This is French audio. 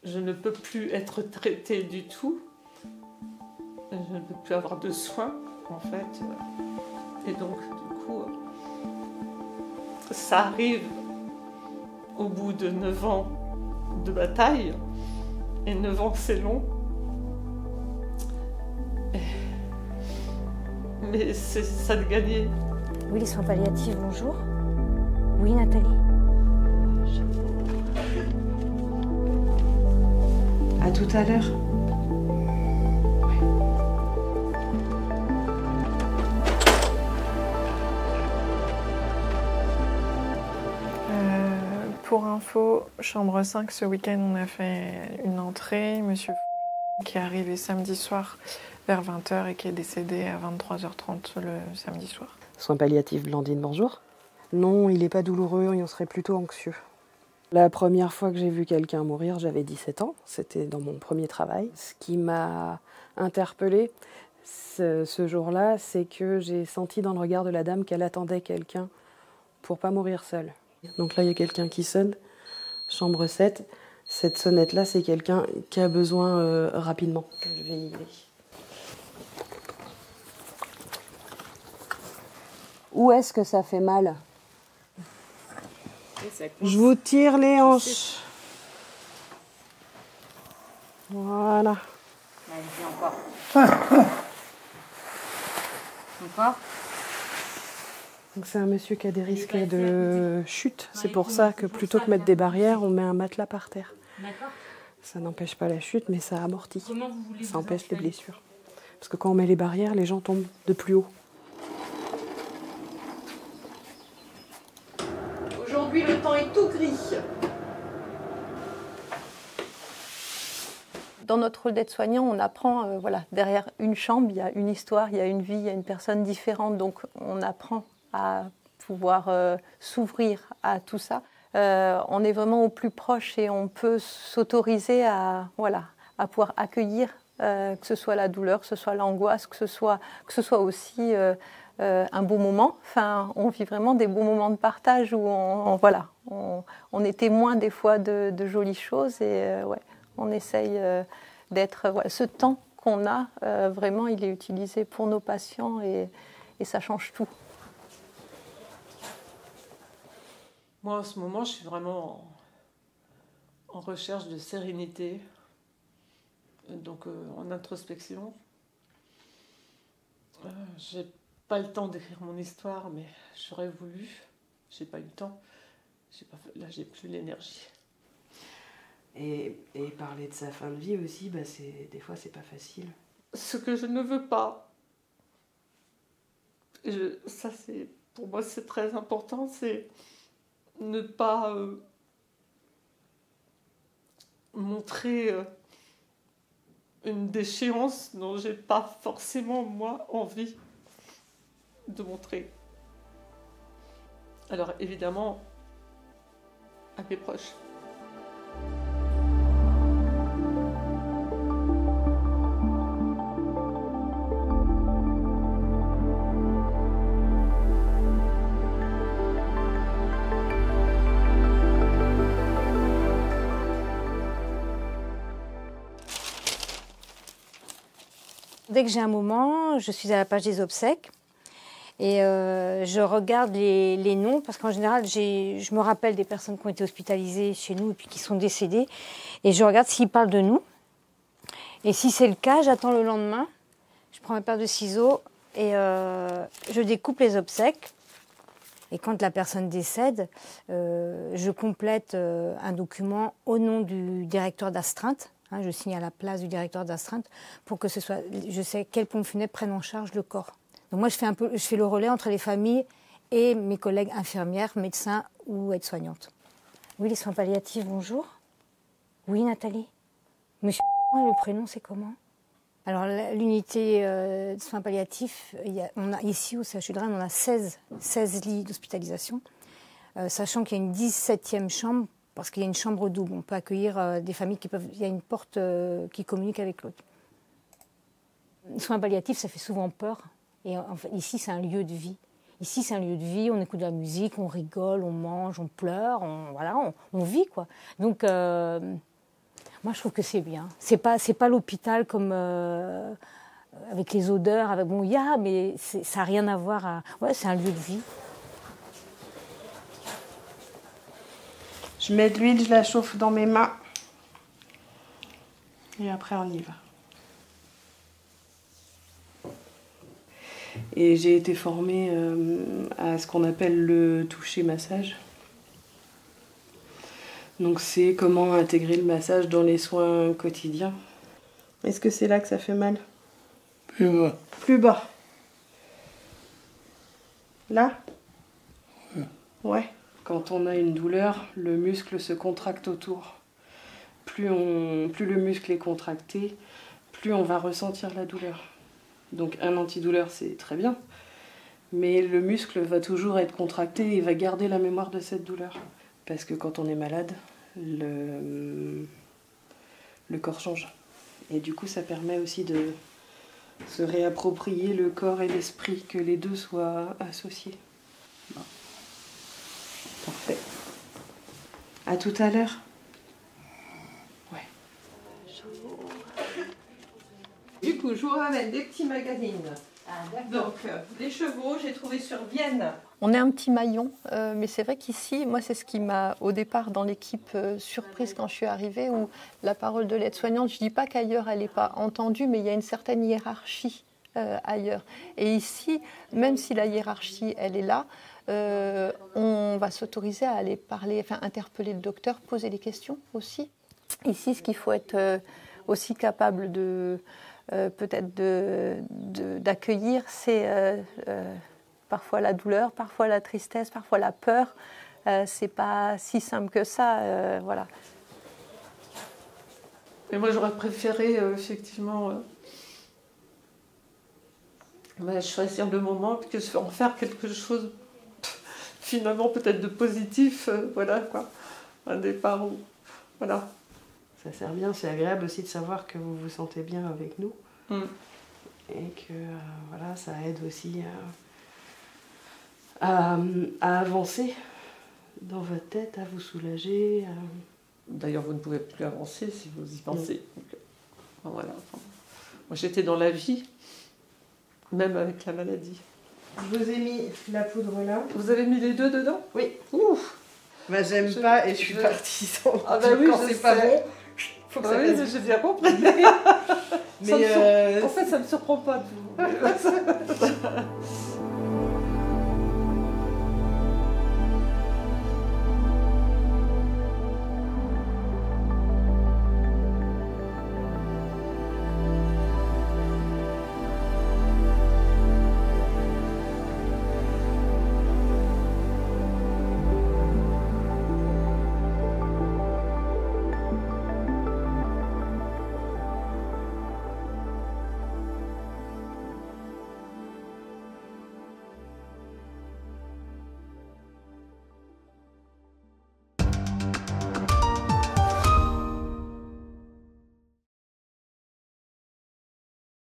Je ne peux plus être traitée du tout. Je ne peux plus avoir de soins, en fait. Et donc, du coup, ça arrive au bout de 9 ans de bataille. Et 9 ans, c'est long. Mais c'est ça de gagner. Oui, les soins palliatifs, bonjour. Oui, Nathalie. À tout à l'heure. Pour info, chambre 5, ce week-end, on a fait une entrée. Monsieur qui est arrivé samedi soir vers 20h et qui est décédé à 23h30 le samedi soir. Soins palliatifs, Blandine, bonjour. Non, il n'est pas douloureux, on serait plutôt anxieux. La première fois que j'ai vu quelqu'un mourir, j'avais 17 ans. C'était dans mon premier travail. Ce qui m'a interpellée ce jour-là, c'est que j'ai senti dans le regard de la dame qu'elle attendait quelqu'un pour pas mourir seule. Donc là, il y a quelqu'un qui sonne, chambre 7. Cette sonnette-là, c'est quelqu'un qui a besoin rapidement. Je vais y aller. Où est-ce que ça fait mal? Je vous tire les hanches. Voilà. Allez, encore. Encore. Donc c'est un monsieur qui a des risques de chute. C'est pour ça que plutôt que mettre des barrières, on met un matelas par terre. Ça n'empêche pas la chute, mais ça amortit. Ça empêche les blessures. Parce que quand on met les barrières, les gens tombent de plus haut. Aujourd'hui, le temps est tout gris. Dans notre rôle d'aide-soignant, on apprend, voilà, derrière une chambre, il y a une histoire, il y a une vie, il y a une personne différente. Donc on apprend à pouvoir s'ouvrir à tout ça. On est vraiment au plus proche et on peut s'autoriser à, voilà, à pouvoir accueillir, que ce soit la douleur, que ce soit l'angoisse, que ce soit aussi un beau moment. Enfin, on vit vraiment des beaux moments de partage où on est témoin des fois de jolies choses et ouais, on essaye d'être... Voilà, ce temps qu'on a, vraiment, il est utilisé pour nos patients et ça change tout. Moi, en ce moment, je suis vraiment en recherche de sérénité, donc en introspection. J'ai pas le temps d'écrire mon histoire, mais j'aurais voulu. J'ai pas eu le temps. Là, j'ai plus l'énergie. Et parler de sa fin de vie aussi, bah des fois, c'est pas facile. Ce que je ne veux pas, pour moi, c'est très important, c'est ne pas montrer une déchéance dont j'ai pas forcément, moi, envie de montrer. Alors, évidemment, à mes proches. Dès que j'ai un moment, je suis à la page des obsèques et je regarde les noms parce qu'en général, je me rappelle des personnes qui ont été hospitalisées chez nous et puis qui sont décédées et je regarde s'ils parlent de nous. Et si c'est le cas, j'attends le lendemain, je prends ma paire de ciseaux et je découpe les obsèques. Et quand la personne décède, je complète un document au nom du directeur d'astreinte. Hein, je signe à la place du directeur d'astreinte pour que je sais quelles pompes funèbres prennent en charge le corps. Donc moi, je fais le relais entre les familles et mes collègues infirmières, médecins ou aides-soignantes. Oui, les soins palliatifs, bonjour. Oui, Nathalie. Monsieur Durand, et le prénom, c'est comment? Alors, l'unité de soins palliatifs, on a ici au CHU de Rennes, on a 16 lits d'hospitalisation, sachant qu'il y a une 17e chambre, parce qu'il y a une chambre double. On peut accueillir des familles il y a une porte qui communique avec l'autre. Les soins palliatifs, ça fait souvent peur. Et en fait, ici, c'est un lieu de vie. Ici, c'est un lieu de vie, on écoute de la musique, on rigole, on mange, on pleure, on vit, quoi. Donc, Moi, je trouve que c'est bien. C'est pas l'hôpital comme avec les odeurs, avec bon, mais ça n'a rien à voir. Ouais, c'est un lieu de vie. Je mets de l'huile, je la chauffe dans mes mains. Et après, on y va. Et j'ai été formée à ce qu'on appelle le toucher massage. Donc c'est comment intégrer le massage dans les soins quotidiens. Est-ce que c'est là que ça fait mal? Plus bas. Plus bas. Là? Ouais. Quand on a une douleur, le muscle se contracte autour. Plus le muscle est contracté, plus on va ressentir la douleur. Donc un antidouleur, c'est très bien. Mais le muscle va toujours être contracté et va garder la mémoire de cette douleur. Parce que quand on est malade, le corps change. Et du coup, ça permet aussi de se réapproprier le corps et l'esprit, que les deux soient associés. Bon. Parfait. À tout à l'heure. Ouais. Du coup, je vous ramène des petits magazines. Donc, les chevaux, j'ai trouvé sur Vienne. On est un petit maillon, mais c'est vrai qu'ici, moi, c'est ce qui m'a, au départ, dans l'équipe, surprise quand je suis arrivée, où la parole de l'aide-soignante, je ne dis pas qu'ailleurs, elle n'est pas entendue, mais il y a une certaine hiérarchie ailleurs. Et ici, même si la hiérarchie, elle est là, on va s'autoriser à aller parler, enfin, interpeller le docteur, poser des questions aussi. Ici, ce qu'il faut être aussi capable de... peut-être d'accueillir, c'est parfois la douleur, parfois la tristesse, parfois la peur. C'est pas si simple que ça, voilà. Et moi, j'aurais préféré effectivement choisir le moment, que en faire quelque chose finalement peut-être de positif, voilà quoi. Un départ où, voilà. Ça sert bien, c'est agréable aussi de savoir que vous vous sentez bien avec nous. Et que voilà, ça aide aussi à avancer dans votre tête, à vous soulager. D'ailleurs, vous ne pouvez plus avancer si vous y pensez. Donc, voilà. Moi, j'étais dans la vie, même avec la maladie. Je vous ai mis la poudre là. Vous avez mis les deux dedans? Oui. Ouf. Bah, j'aime pas et je suis partisan. Ah bah oui, quand c'est pas bon, faut que ça oui, passe. j'ai bien compris. Mais En fait, ça me surprend pas de vous.